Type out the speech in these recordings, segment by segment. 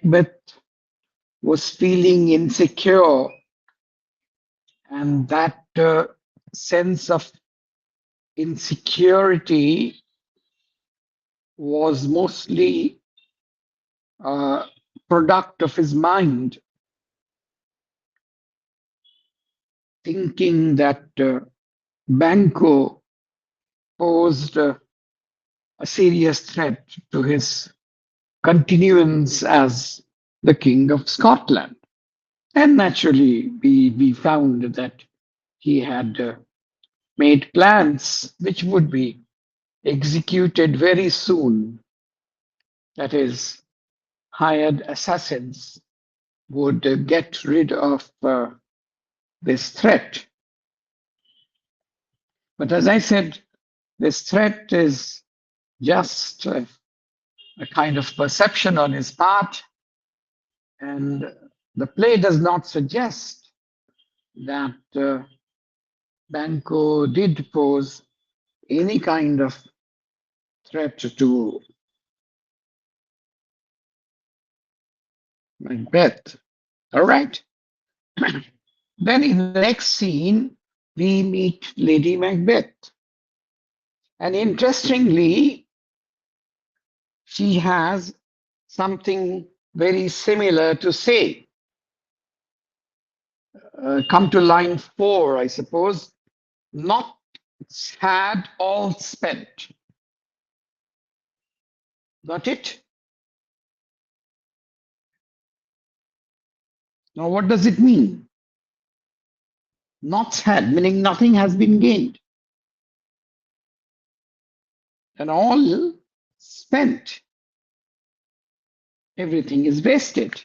Macbeth was feeling insecure, and that sense of insecurity was mostly a product of his mind, thinking that Banquo posed a serious threat to his continuance as the King of Scotland. And naturally, we found that he had made plans which would be executed very soon. That is, hired assassins would get rid of this threat. But as I said, this threat is just a kind of perception on his part, and the play does not suggest that Banco did pose any kind of threat to Macbeth. All right. Then in the next scene, we meet Lady Macbeth. And interestingly, she has something very similar to say. Come to line 4, I suppose. Not had all spent. Got it? Now, what does it mean? Not had, meaning nothing has been gained. And all spent. Everything is wasted.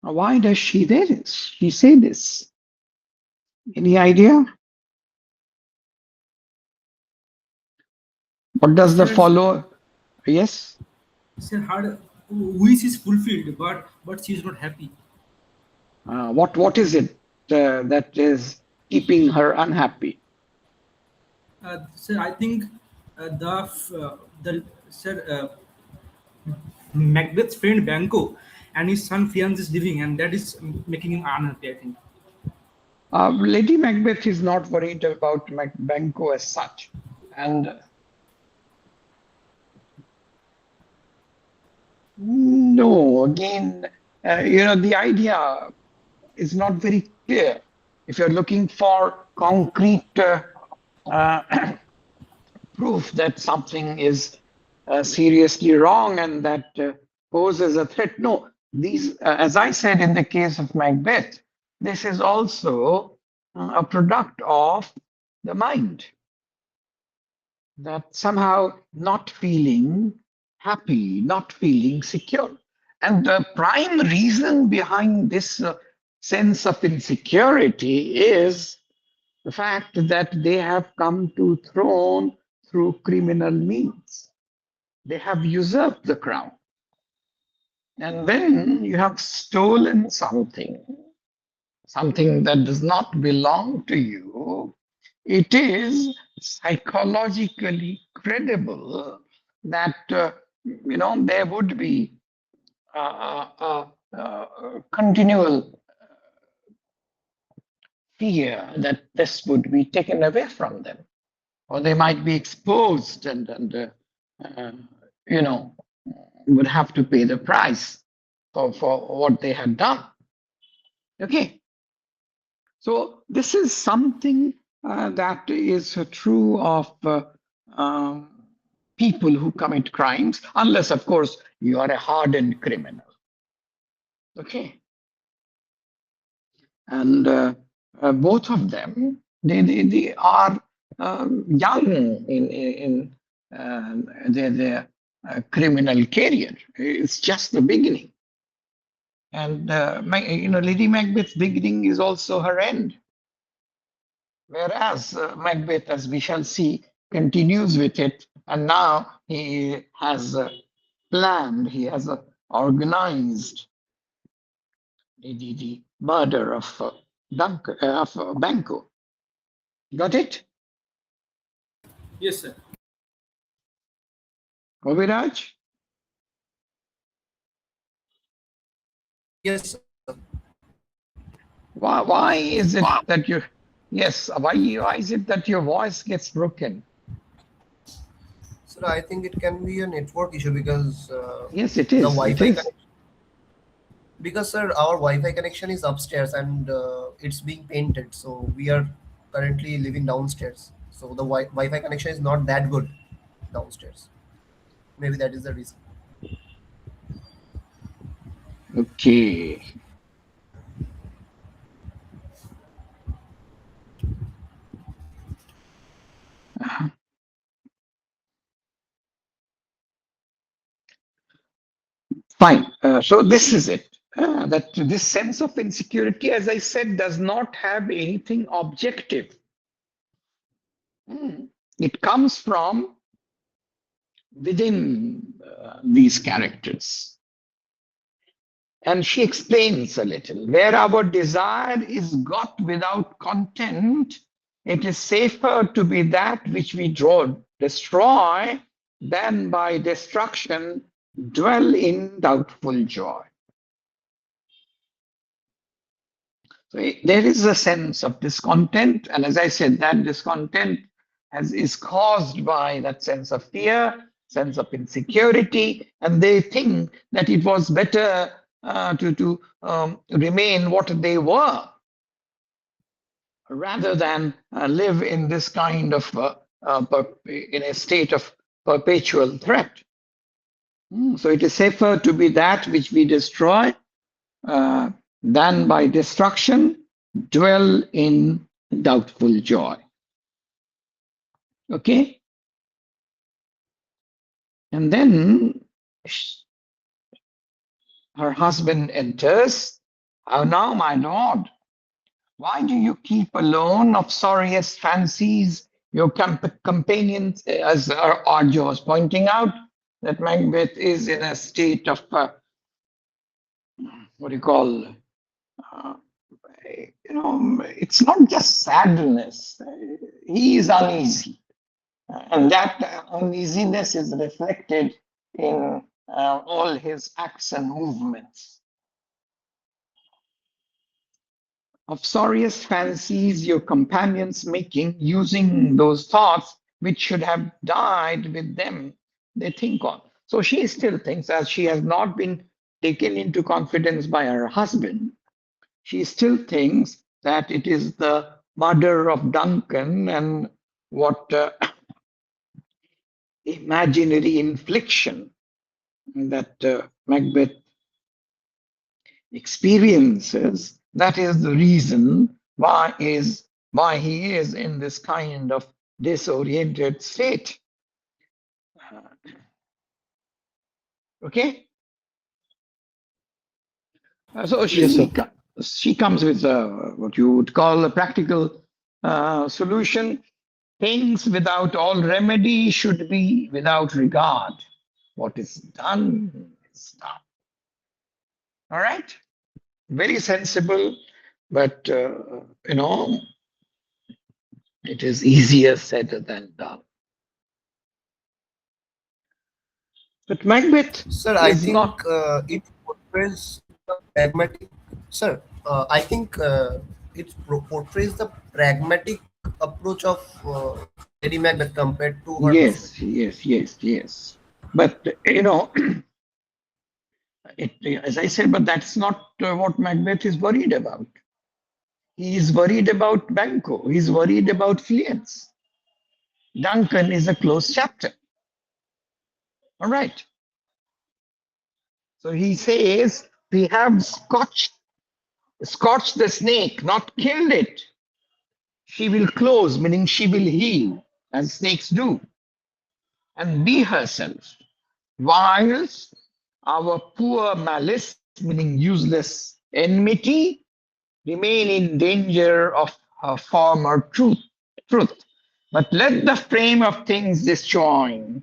Now, why does she say this? Any idea? What does the Sir, follower? Yes. sir, her wish is fulfilled, but she is not happy. What is it that is keeping her unhappy? Sir, I think the sir Macbeth's friend Banco and his son fiance is living, and that is making him unhappy, I think. Lady Macbeth is not worried about Banquo as such, and no, again, the idea is not very clear. If you're looking for concrete uh, proof that something is seriously wrong and that poses a threat. No, these, as I said in the case of Macbeth, this is also a product of the mind, that somehow not feeling happy, not feeling secure. And the prime reason behind this sense of insecurity is the fact that they have come to throne through criminal means. They have usurped the crown. And when you have stolen something that does not belong to you, it is psychologically credible that there would be continual fear that this would be taken away from them, or they might be exposed and uh, you know would have to pay the price for what they had done. Okay, so this is something that is true of um, people who commit crimes, unless, of course, you are a hardened criminal. Okay, and both of them, they are young in their criminal career. It's just the beginning. And Lady Macbeth's beginning is also her end. Whereas Macbeth, as we shall see, continues with it, and now he has planned, he has organized the murder of Banquo. Got it, Yes, sir. Kaviraj? Yes, sir. Why is it that you? Yes, why is it that your voice gets broken? Sir, I think it can be a network issue because Yes, it the is. It Wi-Fi is. connection. Because sir, our Wi-Fi connection is upstairs and it's being painted. So we are currently living downstairs. So the Wi-Fi connection is not that good downstairs. Maybe that is the reason. Okay. Fine. So this is it. That this sense of insecurity, as I said, does not have anything objective. Hmm. It comes from within these characters. And she explains a little. Where our desire is got without content, it is safer to be that which we destroy than by destruction dwell in doubtful joy. So there is a sense of discontent, and as I said, that discontent is caused by that sense of fear, sense of insecurity, and they think that it was better to remain what they were rather than live in this kind of in a state of perpetual threat. So it is safer to be that which we destroy uh, than by destruction dwell in doubtful joy. Okay? And then her husband enters. How now, my lord? Why do you keep alone of sorriest fancies your companions, as Arjo was pointing out, that Macbeth is in a state of, what do you call, uh, it's not just sadness. He is uneasy. And that uneasiness is reflected in all his acts and movements. Of sorriest fancies your companions making, using those thoughts which should have died with them, they think on. So she still thinks, as she has not been taken into confidence by her husband, she still thinks that it is the murder of Duncan and what imaginary infliction that Macbeth experiences. That is the reason why he is in this kind of disoriented state. Okay, so Yes, sir. she comes with what you would call a practical solution. Things without all remedy should be without regard. What is done is done. All right, very sensible, but you know it is easier said than done. But Macbeth Sir, I is think not. it portrays the pragmatic. Sir, I think it portrays the pragmatic approach of Lady Macbeth compared to her husband. Yes, yes, yes, yes. But as I said, but that's not what Macbeth is worried about. He is worried about Banquo. He's worried about Fleance. Duncan is a closed chapter. All right. So he says we have scotched the snake, not killed it. She will close, meaning she will heal, as snakes do, and be herself. Whilst our poor malice, meaning useless enmity, remain in danger of her former truth. But let the frame of things disjoin,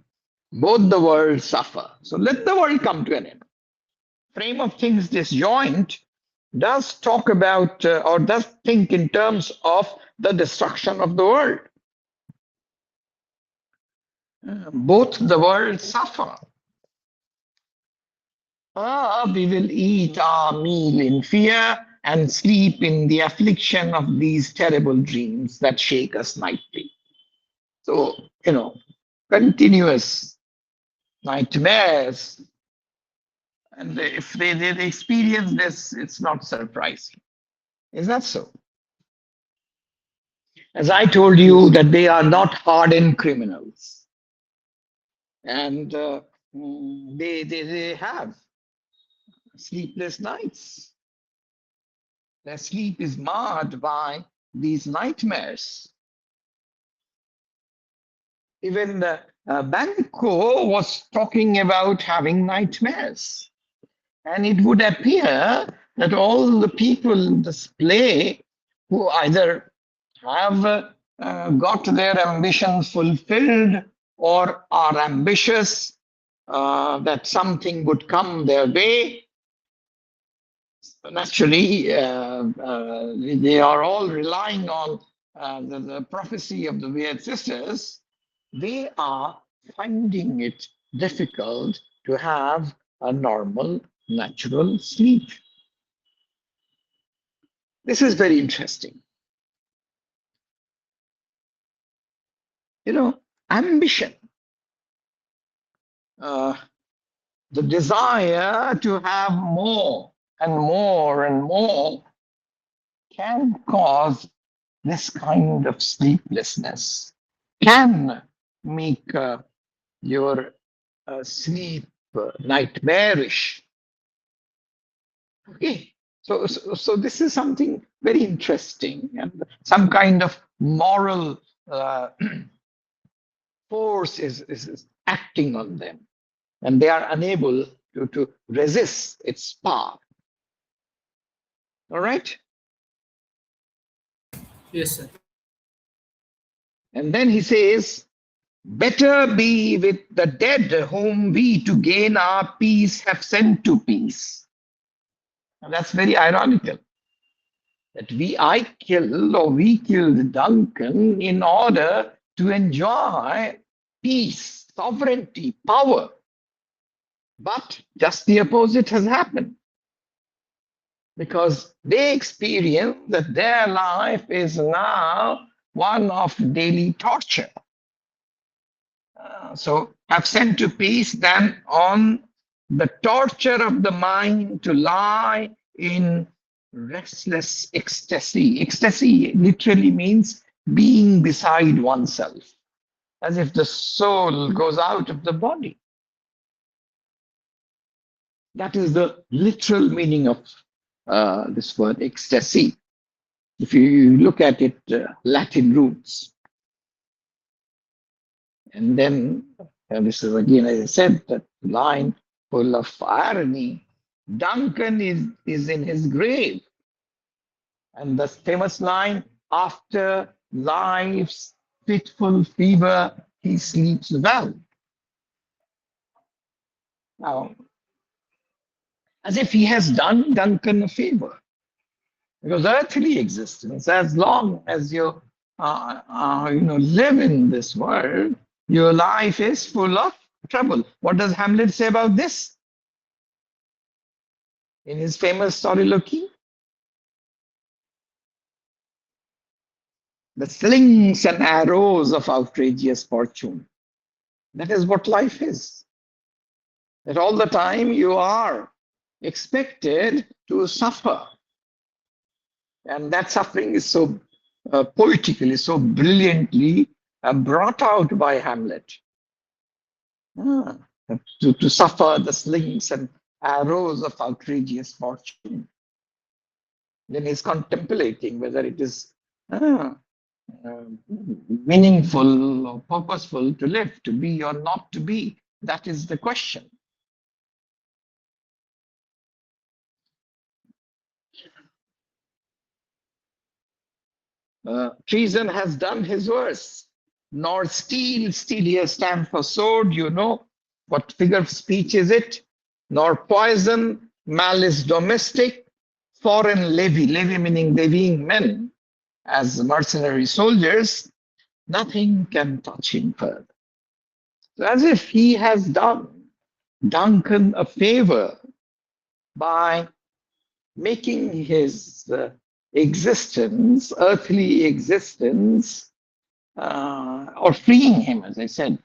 both the worlds suffer. So let the world come to an end. Frame of things disjoint does talk about or does think in terms of the destruction of the world. Both the worlds suffer. We will eat our meal in fear and sleep in the affliction of these terrible dreams that shake us nightly. So, continuous nightmares. And if they experience this, it's not surprising. Is that so? As I told you, Yes. that they are not hardened criminals. And they have sleepless nights. Their sleep is marred by these nightmares. Even Banco was talking about having nightmares. And it would appear that all the people in this play who either have got their ambitions fulfilled or are ambitious that something would come their way, naturally, they are all relying on the prophecy of the weird sisters. They are finding it difficult to have a normal, natural sleep. This is very interesting. Ambition, uh, the desire to have more and more and more can cause this kind of sleeplessness, can make your sleep nightmarish. Okay, so this is something very interesting, and some kind of moral uh, force is acting on them, and they are unable to resist its power. All right, Yes, sir. and then he says, better be with the dead whom we to gain our peace have sent to peace. And that's very ironical that we killed Duncan in order to enjoy peace, sovereignty, power. But just the opposite has happened because they experience that their life is now one of daily torture. So have sent to peace than on the torture of the mind to lie in restless ecstasy. Ecstasy literally means being beside oneself, as if the soul goes out of the body. That is the literal meaning of this word ecstasy. If you look at it, Latin roots. And then, and this is again, as I said, that line full of irony. Duncan is in his grave. And the famous line, after life's fitful fever, he sleeps well. Now, as if he has done Duncan a favor. Because earthly existence, as long as you live in this world, your life is full of trouble. What does Hamlet say about this in his famous soliloquy? The slings and arrows of outrageous fortune. That is what life is. That all the time you are expected to suffer. And that suffering is so poetically, so brilliantly brought out by Hamlet. Ah, to suffer the slings and arrows of outrageous fortune. Then he's contemplating whether it is uh, meaningful or purposeful to live, to be or not to be. That is the question. Treason has done his worst. Nor steel, steel here stand for sword, you know. What figure of speech is it? Nor poison, malice domestic, foreign levy, levy meaning levying men as mercenary soldiers, nothing can touch him further. So as if he has done Duncan a favor by making his existence, earthly existence, or freeing him, as I said,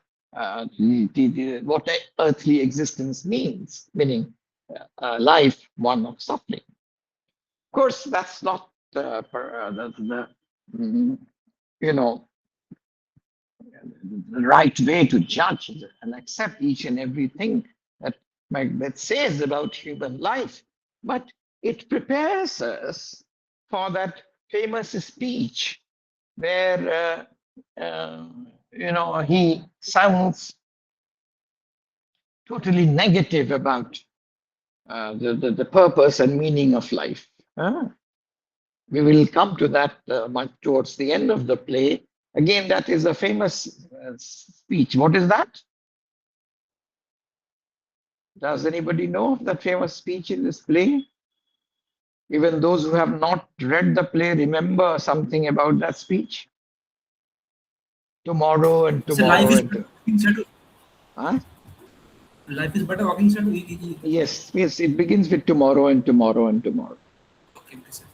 what earthly existence means, meaning life one of suffering. Of course, that's not mm, you know, the right way to judge and accept each and everything that Macbeth says about human life, but it prepares us for that famous speech where he sounds totally negative about the purpose and meaning of life. We will come to that much towards the end of the play. Again, that is a famous speech. What is that? Does anybody know of that famous speech in this play? Even those who have not read the play, remember something about that speech? Tomorrow and So life tomorrow is and better walking shadow. huh? Life is better walking shadow. Yes, yes, it begins with tomorrow and tomorrow and tomorrow. Okay, okay, sir.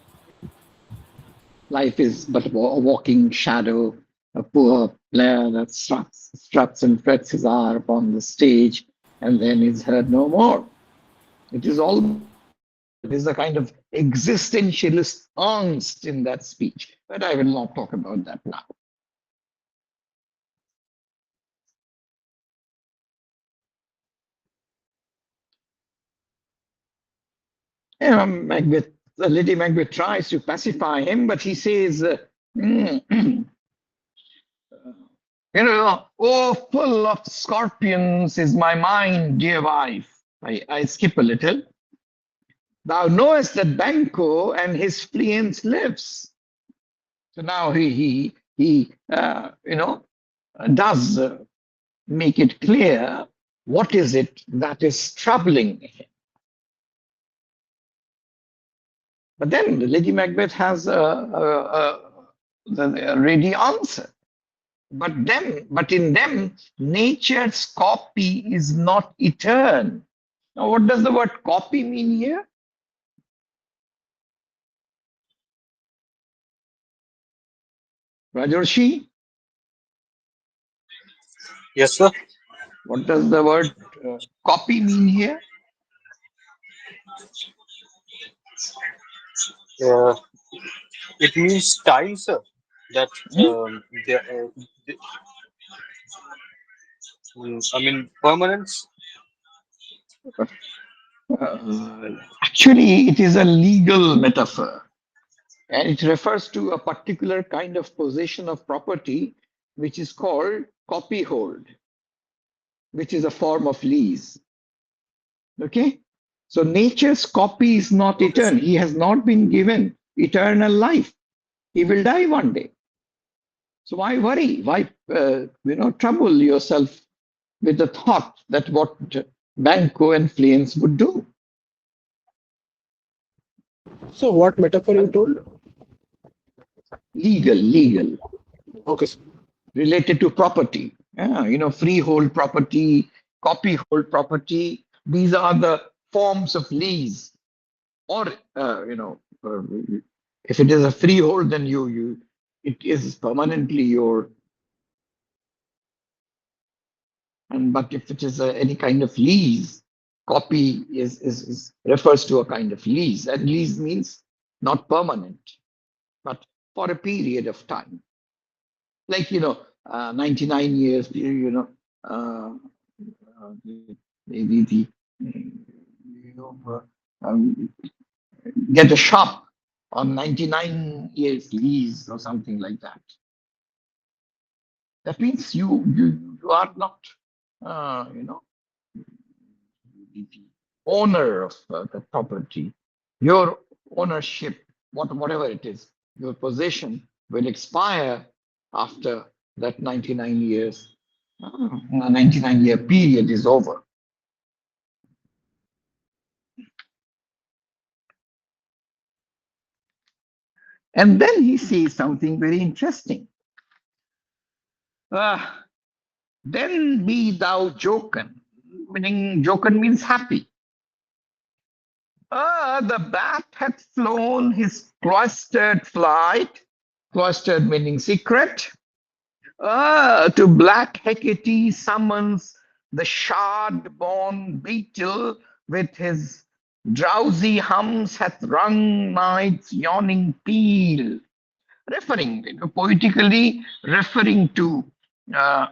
Life is but a walking shadow, a poor player that struts and frets his hour upon the stage and then is heard no more. It is all, it is a kind of existentialist angst in that speech, but I will not talk about that now. Macbeth, Lady Macbeth tries to pacify him, but he says, oh, full of scorpions is my mind, dear wife. I skip a little. Thou knowest that Banquo and his fleance lives. So now he does make it clear what is it that is troubling him. But then Lady Macbeth has a ready answer. But in them, nature's copy is not eternal. Now, what does the word copy mean here? Rajorshi, Yes, sir. what does the word copy mean here? Uh, it means time, sir. That Hmm? I mean permanence. Actually, it is a legal metaphor, and it refers to a particular kind of possession of property which is called copyhold, which is a form of lease. Okay? So nature's copy is not Okay, sir. eternal. He has not been given eternal life. He will die one day. So why worry? Why trouble yourself with the thought that what Banco and Fleance would do? So what metaphor you told? Legal, Okay, sir. related to property. Yeah, freehold property, copyhold property. These are the forms of lease. Or if it is a freehold, then it is permanently your. And but if it is any kind of lease, copy is refers to a kind of lease, and lease means not permanent, but for a period of time, like 99 years. Uh, maybe the you know get a shop on 99 years lease or something like that. That means you are not the owner of the property. Your ownership, whatever it is, your possession will expire after that 99 years, 99-year period is over. And then he says something very interesting. Ah, then be thou joken, meaning joken means happy. The bat hath flown his cloistered flight, cloistered meaning secret. To black Hecate summons the shard-born beetle with his drowsy hums hath rung night's yawning peal, referring, poetically referring to uh,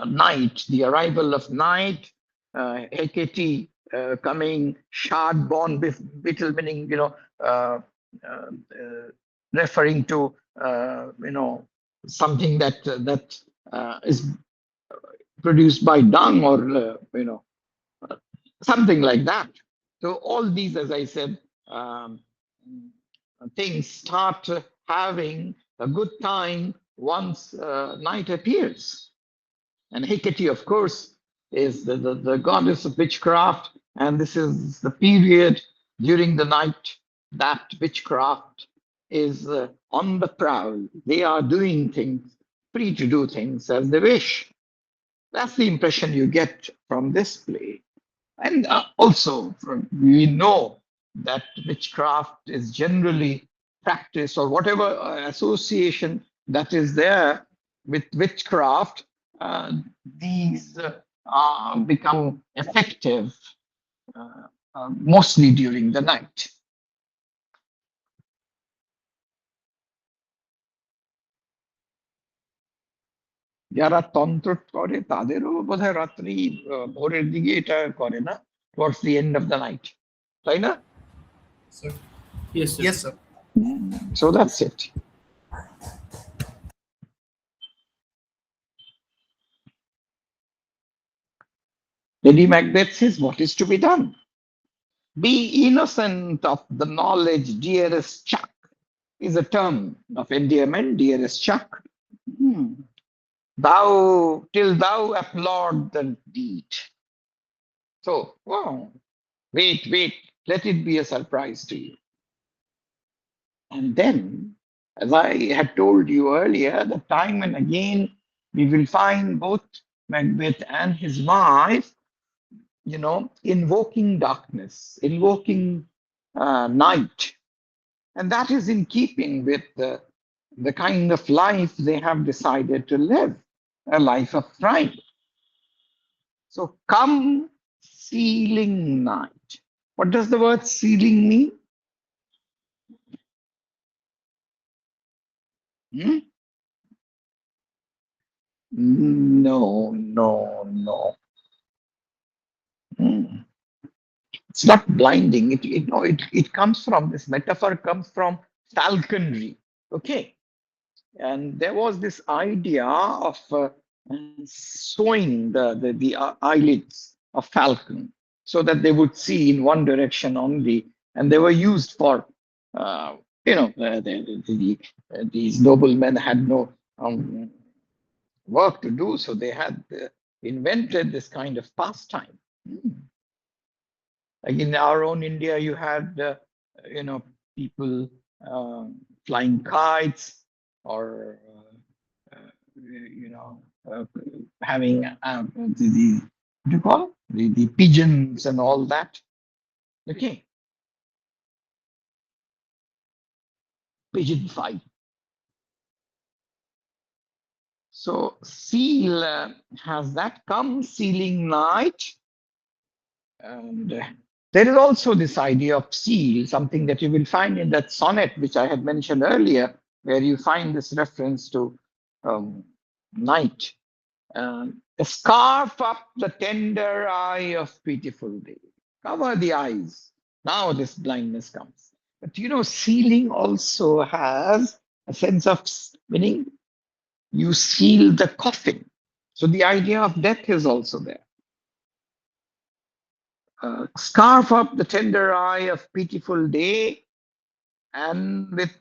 night, the arrival of night, Hecate coming, shard-born beetle, meaning, uh, uh, referring to, something that is produced by dung or, something like that. So all these, as I said, um, things start having a good time once night appears. And Hecate, of course, is the goddess of witchcraft. And this is the period during the night that witchcraft is on the prowl. They are doing things, free to do things as they wish. That's the impression you get from this play. And also, we know that witchcraft is generally practiced, or whatever association that is there with witchcraft, these become effective mostly during the night. যারা তন্ত্র করে তাদেরও বোধহয় রাত্রি ভোরের দিকে এটা করে না, towards the end of the night, তাই না? Sir. Yes, sir. Yes, sir. So that's it. Lady Macbeth says, what is to be done? Be innocent of the knowledge, dearest Chuck, is a term of endearment, dearest Chuck. Thou, till thou applaud the deed. So, wow, wait, let it be a surprise to you. And then, as I had told you earlier, that time and again we will find both Macbeth and his wife, invoking darkness, invoking night. And that is in keeping with the kind of life they have decided to live, a life of crime. So, come sealing night. What does the word sealing mean? Hmm? No. It's not blinding. It comes from, this metaphor comes from falconry. Okay. And there was this idea of sewing the eyelids of falcon so that they would see in one direction only. And they were used for, these noblemen had no work to do. So they had invented this kind of pastime. Like in our own India, you had, people flying kites, or having what do you call the pigeons and all that. Okay, pigeon fight. So seal has that come sealing night. And there is also this idea of seal, something that you will find in that sonnet which I had mentioned earlier, where you find this reference to night. Scarf up the tender eye of pitiful day. Cover the eyes. Now this blindness comes. But sealing also has a sense of meaning. You seal the coffin. So the idea of death is also there. Scarf up the tender eye of pitiful day, and with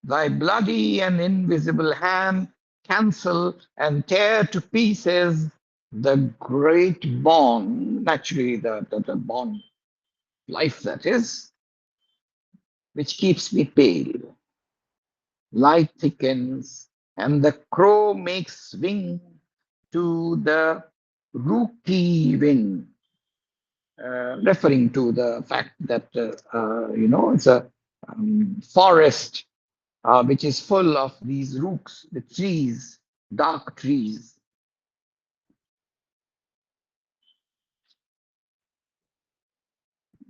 thy bloody and invisible hand, cancel and tear to pieces the great bond, naturally the bond, life that is, which keeps me pale. Light thickens, and the crow makes wing to the rooky wind. referring to the fact that, it's a forest which is full of these rooks, the trees, dark trees.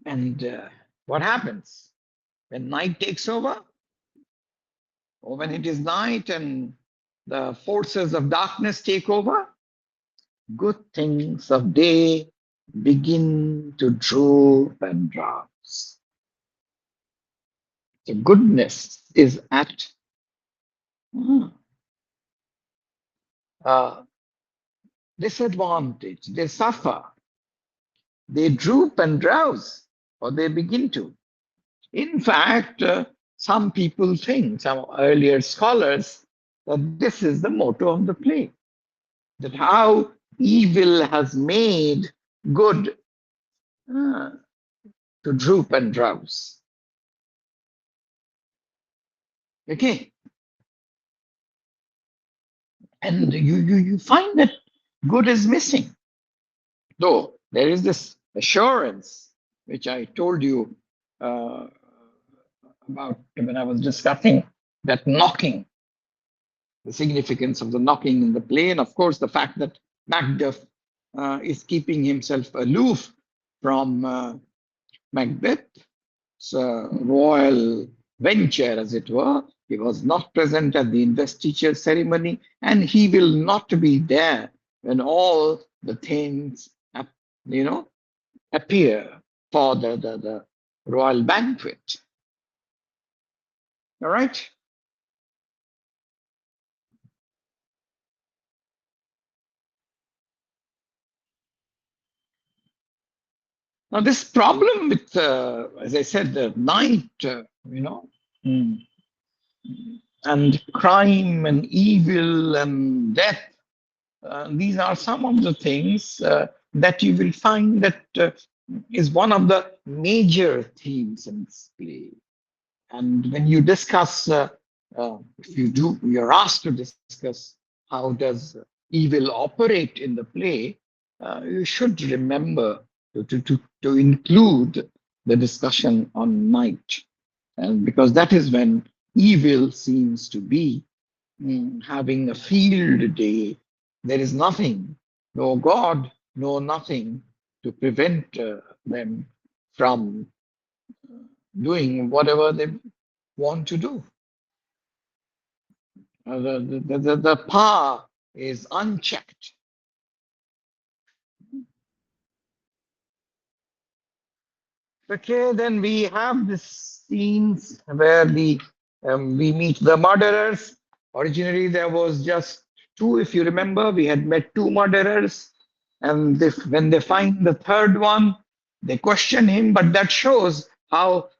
And what happens when night takes over, or when it is night and the forces of darkness take over? Good things of day begin to droop and drowse. So goodness is at disadvantage. They suffer. They droop and drowse, or they begin to. In fact, some people think, some earlier scholars, that this is the motto of the play, that how evil has made good uh, to droop and drowse. Okay. And you find that good is missing. Though there is this assurance, which I told you about when I was discussing that knocking, the significance of the knocking in the play, and of course the fact that Macduff is keeping himself aloof from Macbeth's royal venture, as it were. He was not present at the investiture ceremony, and he will not be there when all the things, appear for the royal banquet. All right. Now, this problem with, as I said, the night, mm, and crime and evil and death, these are some of the things that you will find that is one of the major themes in this play. And when you discuss, if you're asked to discuss how does evil operate in the play, you should remember to include the discussion on night, and because that is when evil seems to be having a field day. There is nothing, no God, no nothing to prevent them from doing whatever they want to do. The power is unchecked. Okay, then we have this scenes where we meet the murderers. Originally, there was just two, if you remember. We had met two murderers, and when they find the third one, they question him. But that shows how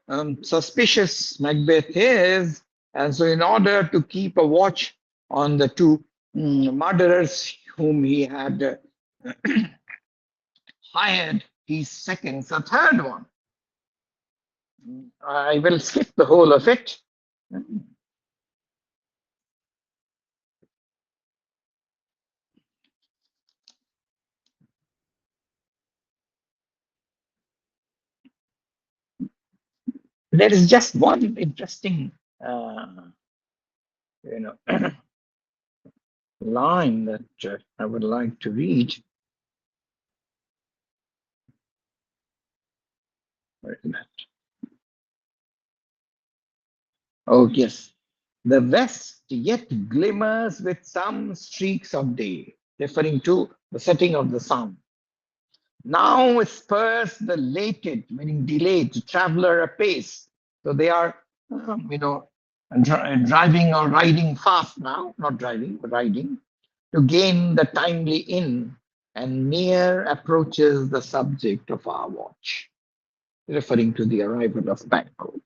suspicious Macbeth is, and so in order to keep a watch on the two murderers whom he had hired, he seconds a third one. I will skip the whole of it. There is just one interesting, you know, line that I would like to read. Where is that? Oh, yes. The west yet glimmers with some streaks of day, referring to the setting of the sun. Now spurs the lated, meaning delayed, traveler apace. So they are, driving or riding fast now, not driving, but riding, to gain the timely inn, and near approaches the subject of our watch, referring to the arrival of Banquo.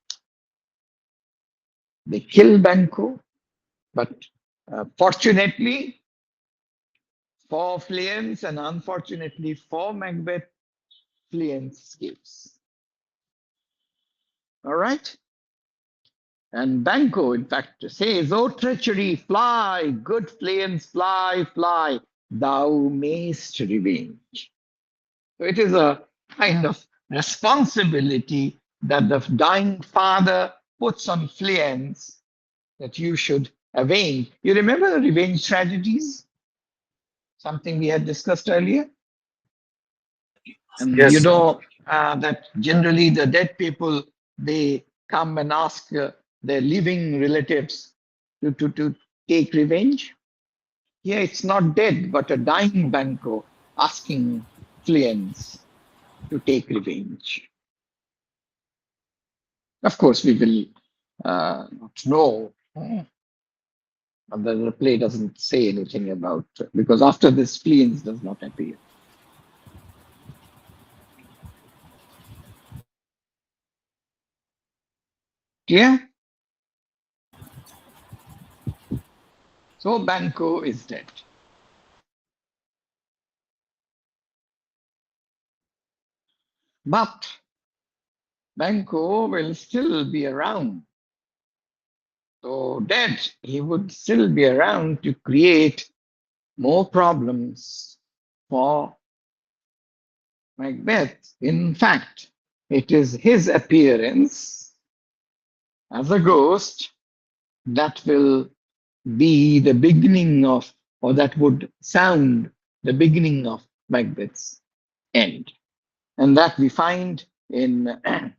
They kill Banquo, but fortunately for Fleance and unfortunately for Macbeth, Fleance escapes. All right? And Banquo, in fact, says, "O treachery, fly, good Fleance, fly, fly, thou mayst revenge." So it is a kind of responsibility that the dying father puts on Fleance, that you should avenge. You remember the revenge tragedies? Something we had discussed earlier? And Yes, you sir. know that generally the dead people, they come and ask their living relatives to take revenge. Here it's not dead, but a dying Banco asking Fleance to take revenge. Of course, we will not know. The play doesn't say anything about, because after this, Fleance does not appear. Clear? So Banco is dead. But Banco will still be around. So dead, he would still be around to create more problems for Macbeth. In fact, it is his appearance as a ghost that will be the beginning of, or that would sound the beginning of Macbeth's end. And that we find in the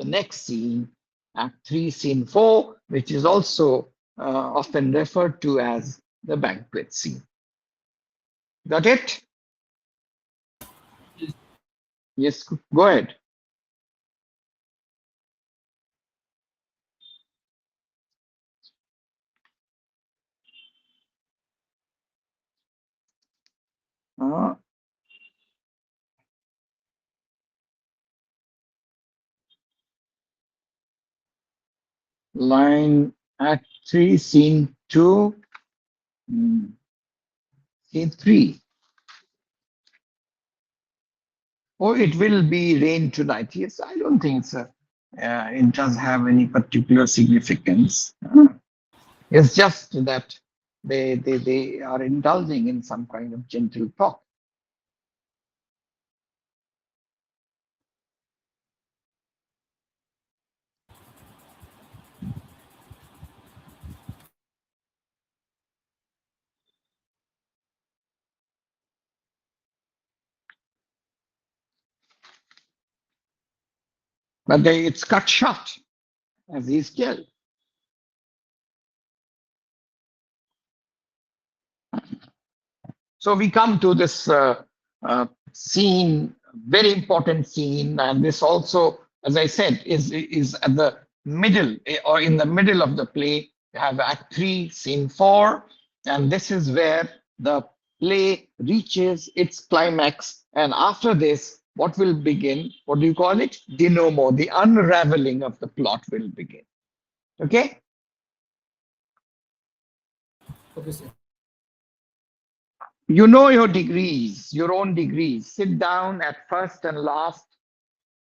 next scene, Act 3, Scene 4, which is also often referred to as the banquet scene. Got it? Yes, go ahead. Uh, line Act 3, Scene 2, Scene 3. Oh, it will be rain tonight. Yes, I don't think so. It does have any particular significance. It's just that they are indulging in some kind of gentle talk. But it's cut short as he's killed. So we come to this scene, very important scene, and this also, as I said, is at the middle or in the middle of the play. You have Act 3, Scene 4, and this is where the play reaches its climax. And after this, what will begin? What do you call it? Denouement, the unraveling of the plot will begin. Okay? Okay, sir. You know your degrees, your own degrees. Sit down at first and last,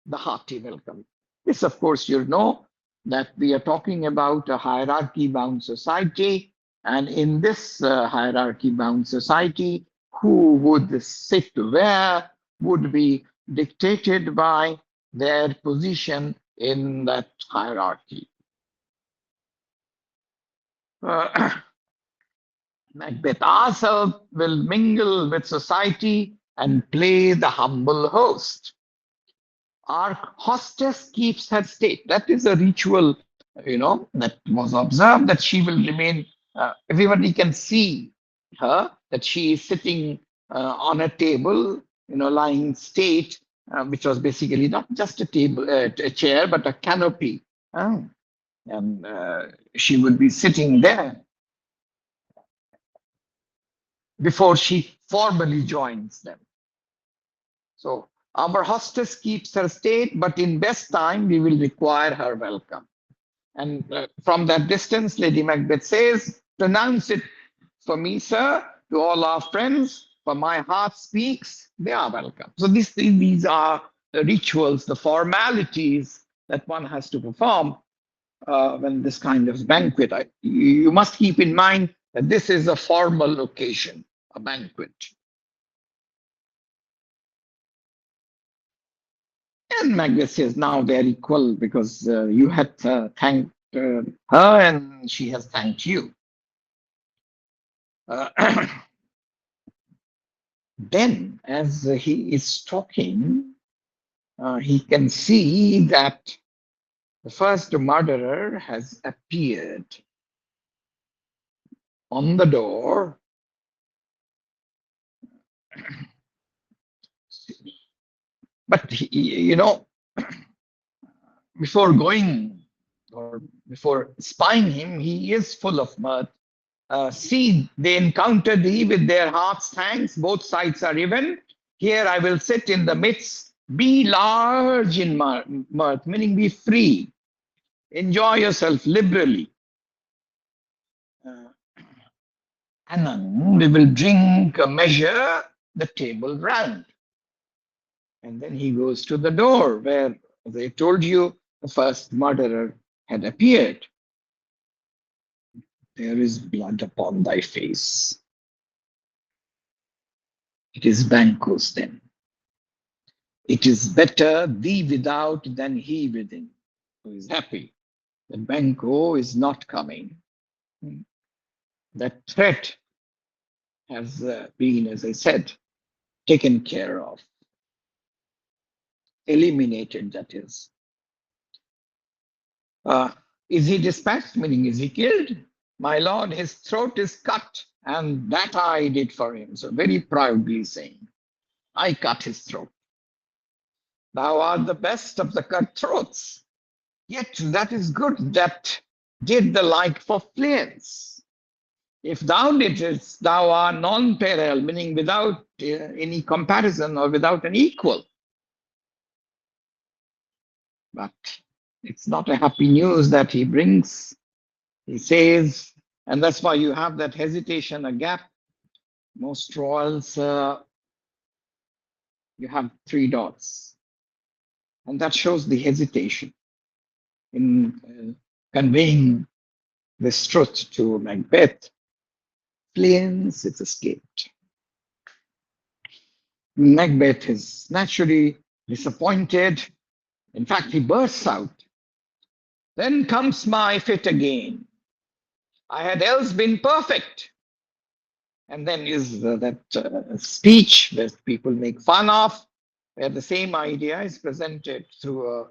the hearty welcome. This, of course, you know that we are talking about a hierarchy bound society. And in this hierarchy bound society, who would sit where would be dictated by their position in that hierarchy. Uh, Macbeth ourselves will mingle with society and play the humble host. Our hostess keeps her state. That is a ritual, that was observed, that she will remain, everybody can see her, that she is sitting on a table, lying state, which was basically not just a table, a chair, but a canopy. And she would be sitting there before she formally joins them. So our hostess keeps her state, but in best time we will require her welcome. And from that distance, Lady Macbeth says, pronounce it for me, sir, to all our friends, for my heart speaks, they are welcome. So these are the rituals, the formalities that one has to perform when this kind of banquet. You must keep in mind that this is a formal occasion, a banquet. And Macbeth says, now they're equal because you had thanked her and she has thanked you. Uh, then, as he is talking, he can see that the first murderer has appeared on the door. But, before going or before spying him, he is full of mirth. See, they encounter thee with their hearts' thanks. Both sides are even. Here I will sit in the midst. Be large in mirth, meaning be free. Enjoy yourself liberally. Anon, we will drink a measure, the table round. And then he goes to the door where, as I told you, the first murderer had appeared. There is blood upon thy face. It is Banquo's then. It is better thee without than he within. So he's happy that Banquo is not coming. That threat has been, as I said, taken care of, eliminated, that is. Is he dispatched? Meaning, is he killed? My lord, his throat is cut, and that I did for him. So very proudly saying, I cut his throat. Thou art the best of the cutthroats. Yet that is good that did the like for fleance. If thou didst, thou art non-parallel, meaning without any comparison or without an equal. But it's not a happy news that he brings. He says, and that's why you have that hesitation, a gap. Most royals, you have 3 dots. And that shows the hesitation in conveying this truth to Macbeth. Fleance is escaped. Macbeth is naturally disappointed. In fact, he bursts out. Then comes my fit again. I had else been perfect. And then is that speech that people make fun of, where the same idea is presented through a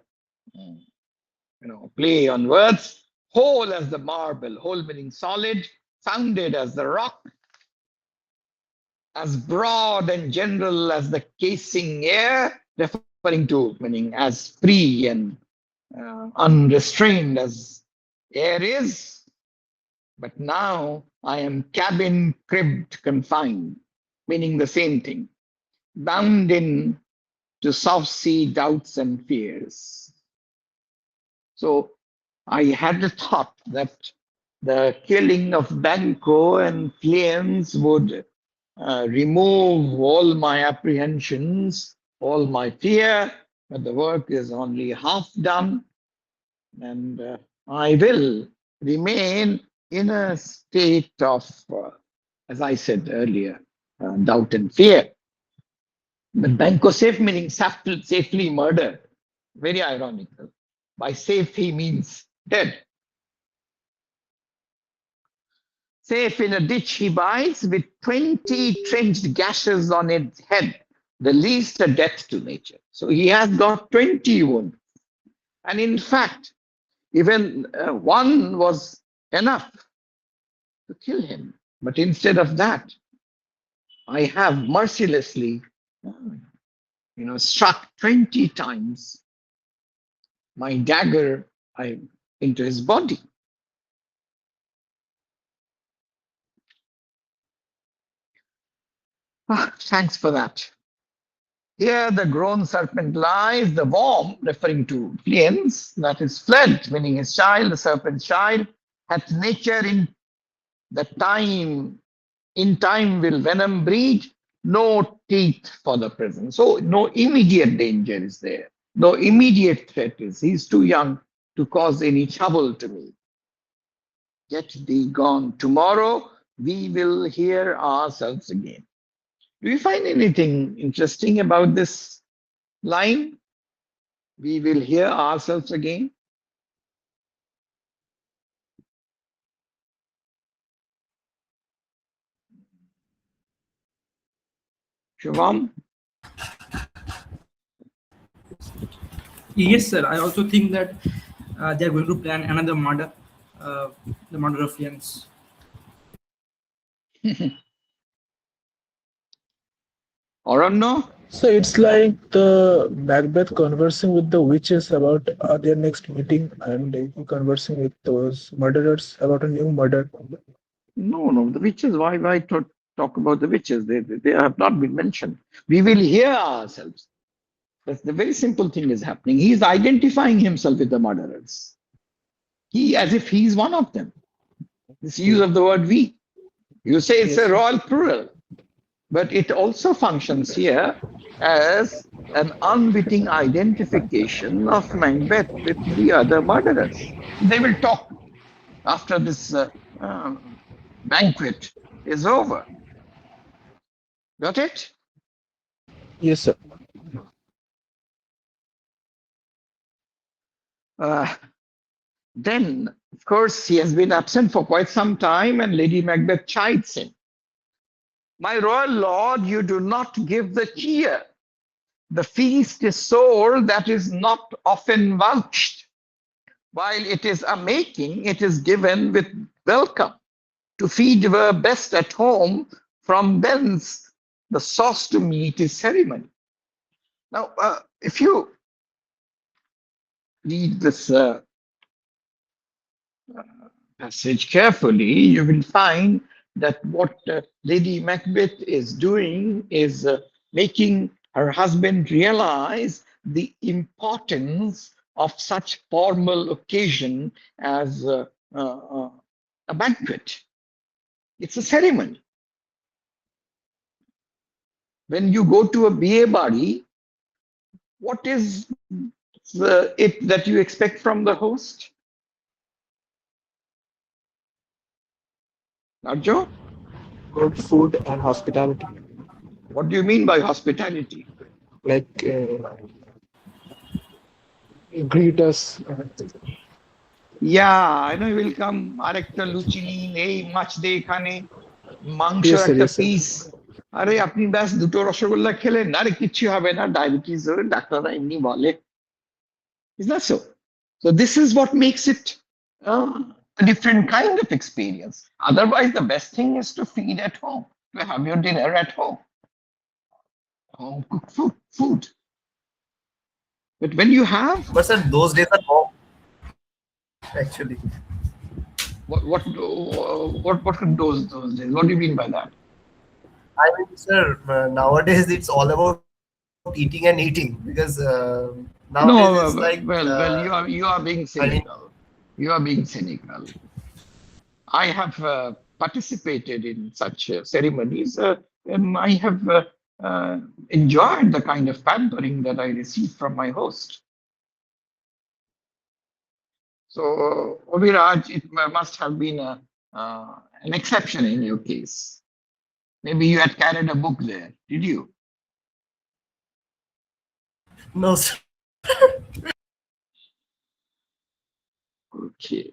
play on words. Whole as the marble, whole meaning solid, founded as the rock, as broad and general as the casing air, referring to meaning as free and unrestrained as air is. But now I am cabin cribbed confined, meaning the same thing, bound in to South Sea doubts and fears. So I had the thought that the killing of Banquo and Fleance would remove all my apprehensions, all my fear, but the work is only half done, and I will remain in a state of, as I said earlier, doubt and fear. But Banquo safe meaning safely murdered. Very ironical. By safe he means dead. Safe in a ditch he bides with 20 trenched gashes on its head, the least a death to nature. So he has got 20 wounds. And in fact, even one was enough to kill him. But instead of that, I have mercilessly, struck 20 times my dagger into his body. Thanks for that. Here the grown serpent lies, the worm, referring to Fleance, that is fled, meaning his child, the serpent's child, hath nature in time will venom breed, no teeth for the present. So no immediate danger is there. No immediate threat is. He's too young to cause any trouble to me. Get thee gone. Tomorrow we will hear ourselves again. Do you find anything interesting about this line? We will hear ourselves again. Shivam? Yes, sir. I also think that they are going to plan another murder, uh, the murder of Jens. Aranno? So it's like the Macbeth conversing with the witches about their next meeting and conversing with those murderers about a new murder. No, no, the witches. Why talk about the witches? They have not been mentioned. We will hear ourselves. That's the very simple thing is happening. He is identifying himself with the murderers. He, as if he is one of them. This use of the word we. You say it's a Yes. royal plural, but it also functions here as an unwitting identification of Macbeth with the other murderers. They will talk after this banquet is over. Got it? Yes, sir. Uh, then, of course, he has been absent for quite some time, and Lady Macbeth chides him. My royal lord, you do not give the cheer. The feast is sore that is not often vouched. While it is a making, it is given with welcome. To feed were best at home, from thence the sauce to meat is ceremony. Now, if you read this passage carefully, you will find that what Lady Macbeth is doing is making her husband realize the importance of such formal occasion as uh, a banquet. It's a ceremony. When you go to a BA body, what is it that you expect from the host? Arjo, Good food and hospitality. what do you mean by hospitality? Like greet us. Yeah, I know will come আরেকটা লুচি নিন এই মাছ দিয়ে এখানে মাংসের Yes, sir. একটা Yes, sir. Piece আরে আপনি ব্যাস দুটো রসগোল্লা খেলেন আরে কিচ্ছু হবে না ডায়াবেটিস ধরে ডাক্তাররা এমনি বলে is that so? So this is what makes it a different kind of experience. Otherwise, the best thing is to feed at home, to have your dinner at home cooked food. But when you have But sir, those days are gone. Actually, what could those days? What do you mean by that? I mean, sir, nowadays it's all about eating and eating because nowadays No, it's like you are being I mean, cynical. You are being cynical. I have participated in such ceremonies, and I have enjoyed the kind of pampering that I received from my host. So, Obiraj, it must have been an exception in your case. Maybe you had carried a book there, did you? no, sir. Okay.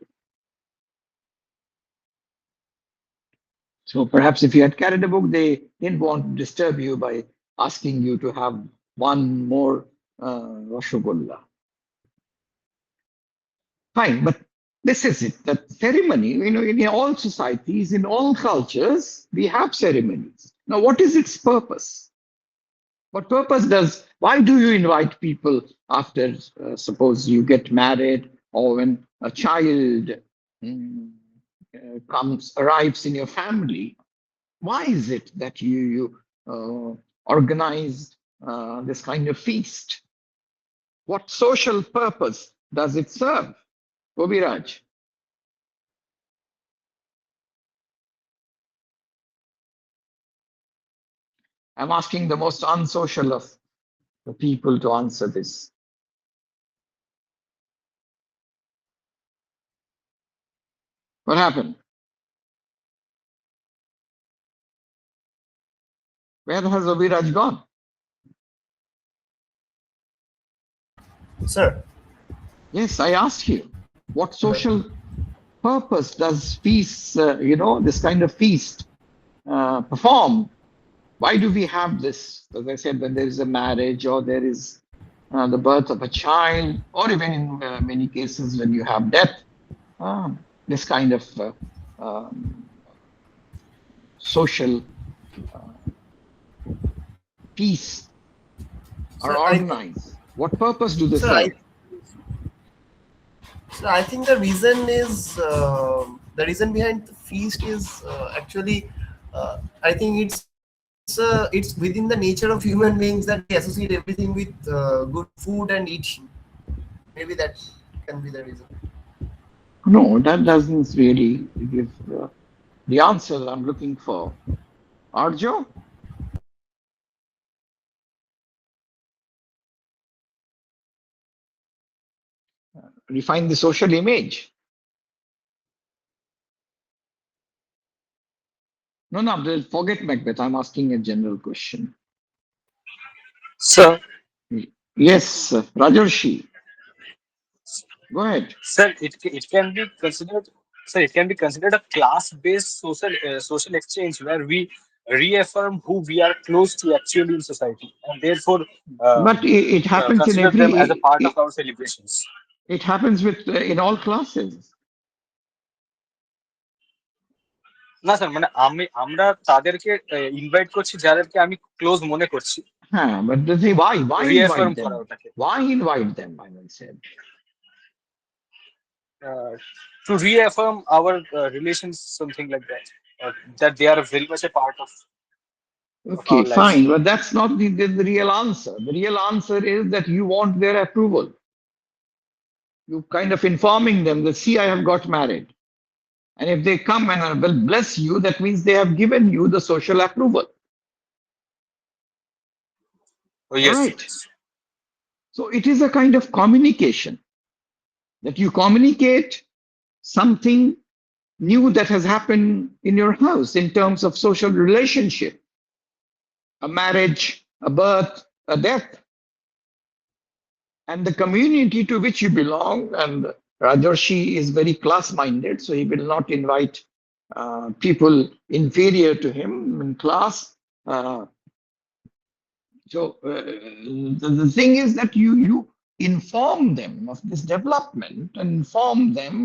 So perhaps if you had carried a book, they didn't want to disturb you by asking you to have one more Rashogolla. Fine, but this is it. That ceremony, in all societies, in all cultures, we have ceremonies. Now, what is its purpose? What purpose why do you invite people after, suppose you get married or when a child mm, arrives in your family? Why is it that you organize this kind of feast? What social purpose does it serve? Gobiraj. I'm asking the most unsocial of the people to answer this. What happened? Where has Gobiraj gone? Sir, Yes, I asked you, what uh, social purpose does feast, this kind of feast perform? Why do we have this? As I said, when there is a marriage or there is the birth of a child, or even in many cases when you have death, this kind of um, social feasts are sir, I, organized. What purpose do they sir, I, serve? sir, I think the reason is the reason behind the feast is actually, I think it's within the nature of human beings that we associate everything with good food and eating. Maybe that can be the reason. No, that doesn't really give the answer I'm looking for. Arjo, refine the social image. No, no, forget Macbeth. I'm asking a general question. Sir, Yes, Rajarshi, go ahead. it can be considered. Sir, it can be considered a class-based social exchange where we reaffirm who we are close to actually in society, and therefore uh, But it happens in consider them as a every, part of our celebrations. it happens with in all classes. না sir মানে আমরা তাদেরকে invite করছি যাদেরকে আমি close মনে করছি But the thing, why রিঅ্যাফার্ম invite করা them? ওটাকে Why invite them? I will say. To reaffirm our relations something like that that they are very much a part of Okay, our lives. fine, but that's not the real answer. The real answer is that you want their approval. You kind of informing them that, see, I have got married. And if they come and will bless you, that means they have given you the social approval. Oh, All yes, right. yes. So it is a kind of communication that you communicate something new that has happened in your house in terms of social relationship, a marriage, a birth, a death, and the community to which you belong. And Rajarshi is very class minded, so he will not invite people inferior to him in class. Uh, the thing is that you inform them of this development and inform them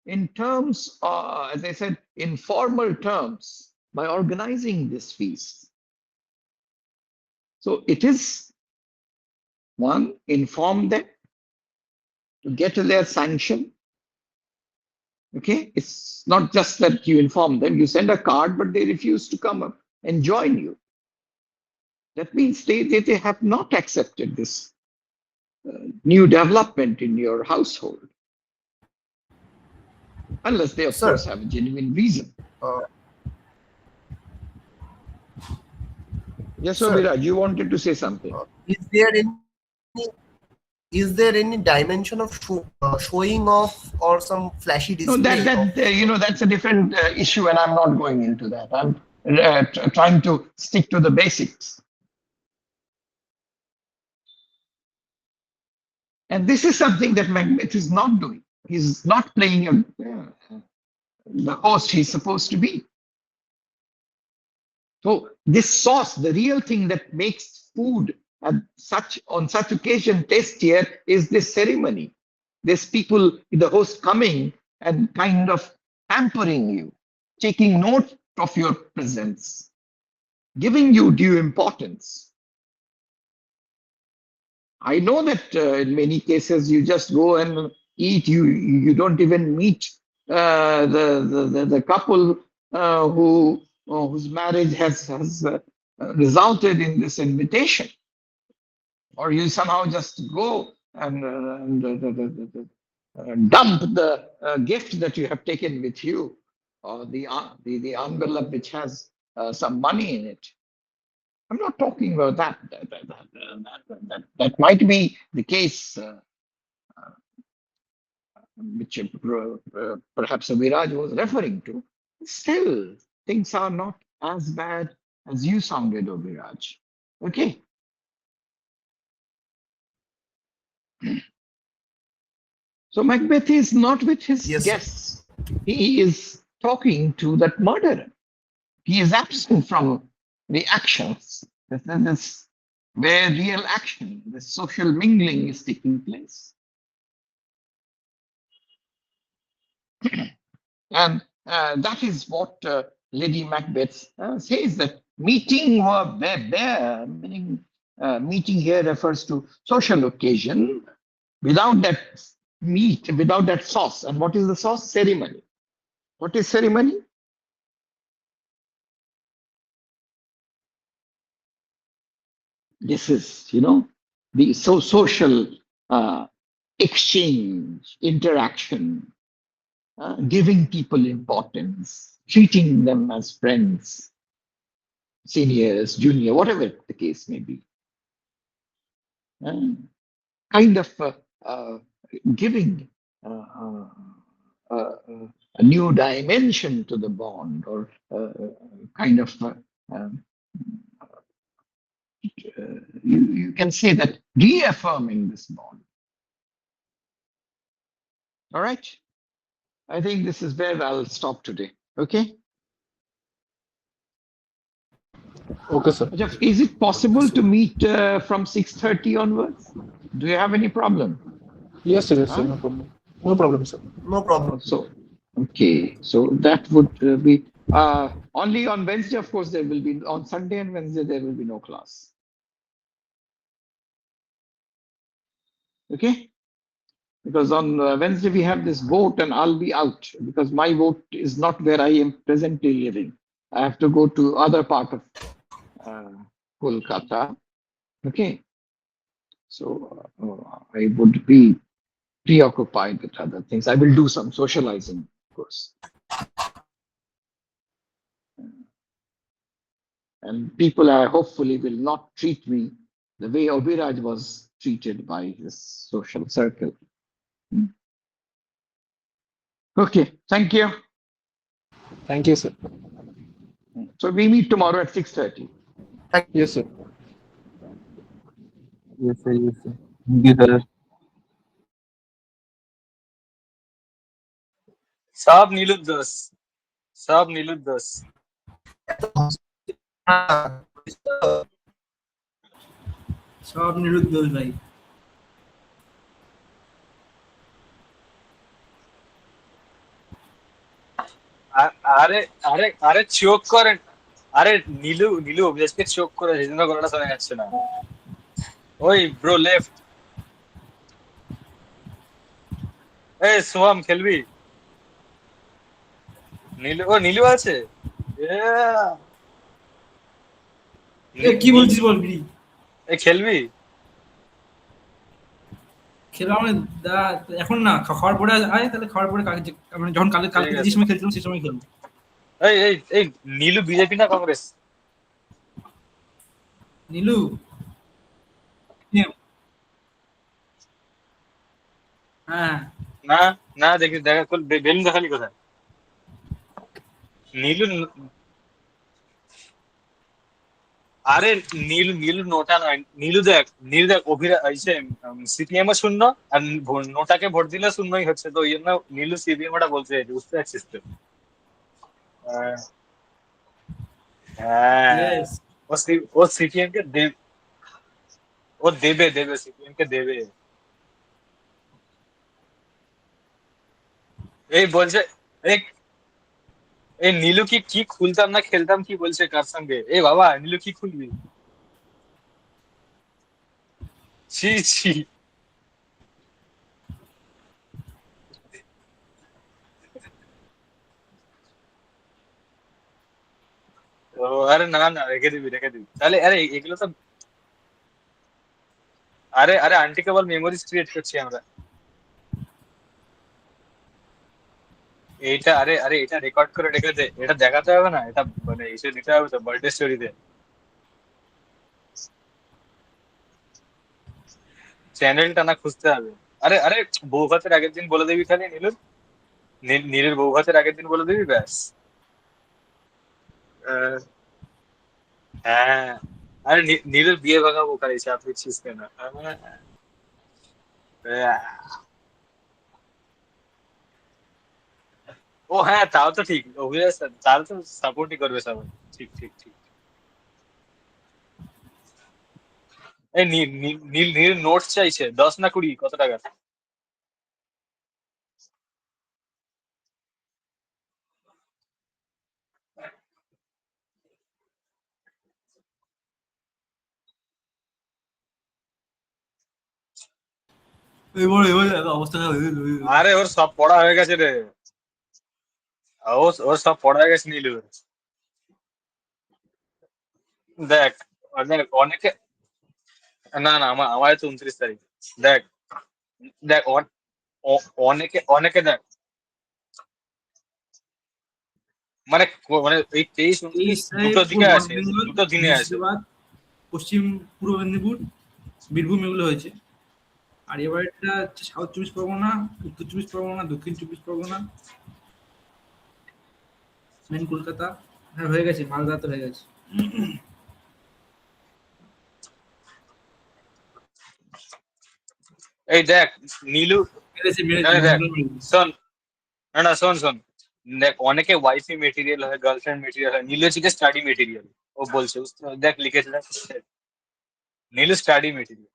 in terms, as I said, in formal terms by organizing this feast. So it is one, inform them to get their sanction. Okay, it's not just that you inform them, you send a card, but they refuse to come up and join you. That means they have not accepted this new development in your household, unless they, of course, Sir, have a genuine reason. uh, Yes, sir, Obiraj, you wanted to say something. is there any dimension of showing off or some flashy No, display of that's a different issue, and I'm not going into that. I'm trying to stick to the basics. And this is something that Macbeth is not doing. He's not playing the host he's supposed to be. So this sauce, the real thing that makes food on such occasion tastier is this ceremony. There's people, the host coming and kind of pampering you, taking note of your presence, giving you due importance. I know that in many cases you just go and eat. You don't even meet the couple whose marriage has resulted in this invitation, or you somehow just go and dump the gift that you have taken with you, or the envelope which has some money in it. I'm not talking about that. That might be the case, which perhaps Viraj was referring to. Still, things are not as bad as you sounded, Viraj. Okay. So Macbeth is not with his Yes, sir. guests. He is talking to that murderer. He is absent from the actions. This is where real action, the social mingling is taking place. And that is what Lady Macbeth says, that meeting were bare, meaning meeting here refers to social occasion without that meat, without that sauce. And what is the sauce? Ceremony. What is ceremony? This is, the social exchange, interaction, giving people importance, treating them as friends, seniors, junior, whatever the case may be. Kind of giving a new dimension to the bond, or kind of you can say that reaffirming this bond. All right. I think this is where I'll stop today. Okay. Okay, sir. Ajay, is it possible to meet from 6:30 onwards? Do you have any problem? Yes, sir. Yes, sir. Huh? No problem. No problem, sir. No problem. So, okay. So that would be only on Wednesday, of course, there will be, on Sunday and Wednesday, there will be no class. Okay. Because on Wednesday we have this vote and I'll be out because my vote is not where I am presently living. I have to go to other part of uh, Kolkata. Okay. So I would be preoccupied with other things. I will do some socializing, of course. And people hopefully will not treat me the way Obiraj was treated by his social circle. Okay, thank you. Thank you, sir. So we meet tomorrow at 6:30. Yes, sir. Yes, sir. Yes, sir. Thank you, sir. Saab Niluddas. Saab Niluddas. সব নিরুদ্দোষ ভাই। আরে আরে আরে চোখ করেন। আরে নীলু নীলু অভিলাষকে চোখ করে সেজন্য গলাটা শোনা যাচ্ছে না। ওই ব্রো লেফট। এই সোহাম খেলবি? নীলু, ও নীলু আছে? Yeah. এ কি বলছিস বলবি? এই খেলবি? খেলা মানে এখন না, খাওয়ার পরে আয়, তাহলে খাওয়ার পরে মানে যখন কালকে ঠিক যে আছে। সময় খেলছিলাম সেই সময় খেলবো। এই এই এই নীলু বিজেপি না কংগ্রেস? নীলু হ্যাঁ না না, দেখি দেখা বেলুন দেখালি কোথায়? নীলু, আরে নীলু নীলু নোটা নয়। নীলু দেখ সিপিএম ও শূন্য, আর নোটাকে ভোট দিলে শূন্যই হচ্ছে, তো ওই জন্য নীলু সিপিএম ওটা বলছে, বুঝতে পারছিস তো? আহ, হ্যাঁ, ইয়েস। ও সিপিএম কে ও দেবে সিপিএম কে দেবে। এই বলছে, এই এই নীলু কি কি খুলতাম না খেলতাম কি বলছে কার সঙ্গে? এ বাবা, নীলু কি খুলবি? ছি ছি। ও আরে না না, রেখে দিবি তাহলে। আরে এগুলো তো, আরে আরে আন্টি কেবল মেমোরিজ ক্রিয়েট করছি আমরা। এইটা, আরে আরে এটা রেকর্ড করে রেখে দে, এটা দেখাতে হবে না, এটা মানে এসে দিতে হবে তো বার্থডে স্টোরিতে। চ্যানেলটা না খুঁজতে হবে। আরে আরে বউ ভাতের আগের দিন বলে দিবি খালি নীলুর, নীলের বউ ভাতের আগের দিন বলে দিবি ব্যাস। আহ, হ্যাঁ, আরে নীলের বিয়ে ভাঙাবো খালি, চাপ নিচ্ছিস কেন? ও হ্যাঁ, তাও তো ঠিক, অভিলাষ তাহলে তো সাপোর্টই করবে সবাই। ঠিক ঠিক ঠিক। এই নীল নীল নীল নীল নোটস চাইছে 10 না 20, কত টাকা? এবার অবস্থা খারাপ হয়ে গেল। আরে ওর সব পড়া হয়ে গেছে রে। ওর সব পড়া হয়ে গেছে নীলু। দেখ, দেখ অনেকে, না না, আমার তো 29 তারিখ। দেখ, দেখ অনেকে অনেকে দেখ, মানে এই 23 29 তেইশে দুটো পুরো দিকে নর্থ আছে, বেঙ্গল, দুটো দিনে আছে। মুর্শিদাবাদ, পশ্চিম পূর্ব মেদিনীপুর, বীরভূম এগুলো হয়েছে। আর এবারটা হচ্ছে সাউথ 24 পরগনা, উত্তর 24 পরগনা, দক্ষিণ 24 পরগনা, মেন কলকাতা। হ্যাঁ হয়ে গেছে, মালদা তো হয়ে গেছে। এই দেখ নীলু, মেরেছে মেরেছে আরে দেখ, মঙ্গল মেরেছে। শোন, না না, শোন শোন, দেখ অনেকে ওয়াইফাই মেটেরিয়াল হয়, গার্লফ্রেন্ড মেটেরিয়াল হয়, নীলু হচ্ছে স্টাডি মেটেরিয়াল। ও বলছে, দেখ লিখেছে দেখ, Nilu study material.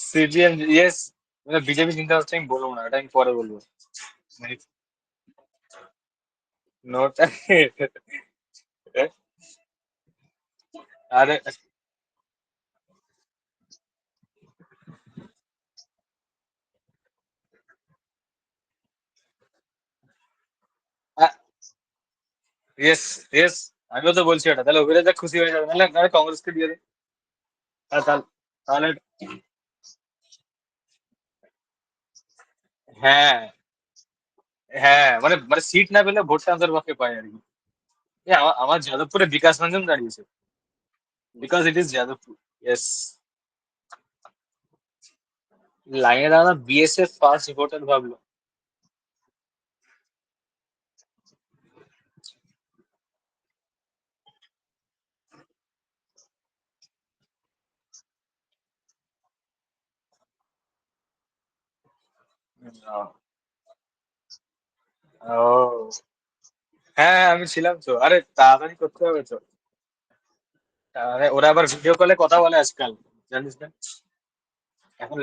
CGM, yes. BJP চিন্তা হচ্ছে, আমি বলবো না, এটা আমি পরে বলবো। নোট আরে ইয়েস, ইয়েস, আমিও তো বলছি এটা, তাহলে অভিরাজ খুশি হয়ে যাবে, নাহলে নাহলে কংগ্রেসকে দিয়ে দে। তাহলে তাহলে হ্যাঁ, হ্যাঁ, মানে মানে সিট না পেলে ভোটটা অন্তর্পক্ষে পায় আর কি। আমার যাদবপুরে বিকাশ রঞ্জন দাঁড়িয়েছে, because it is Jadavpur. Yes, লাইনে দাঁড়ানো বিএসএফ ফার্স্ট ভোটার ভাবলো। ও হ্যাঁ, হ্যাঁ, আমি ছিলাম তো, আরে তাড়াতাড়ি করতে হবে তো। আরে ওরা আবার ভিডিও কলে কথা বলে আজকাল, জানিস না এখন।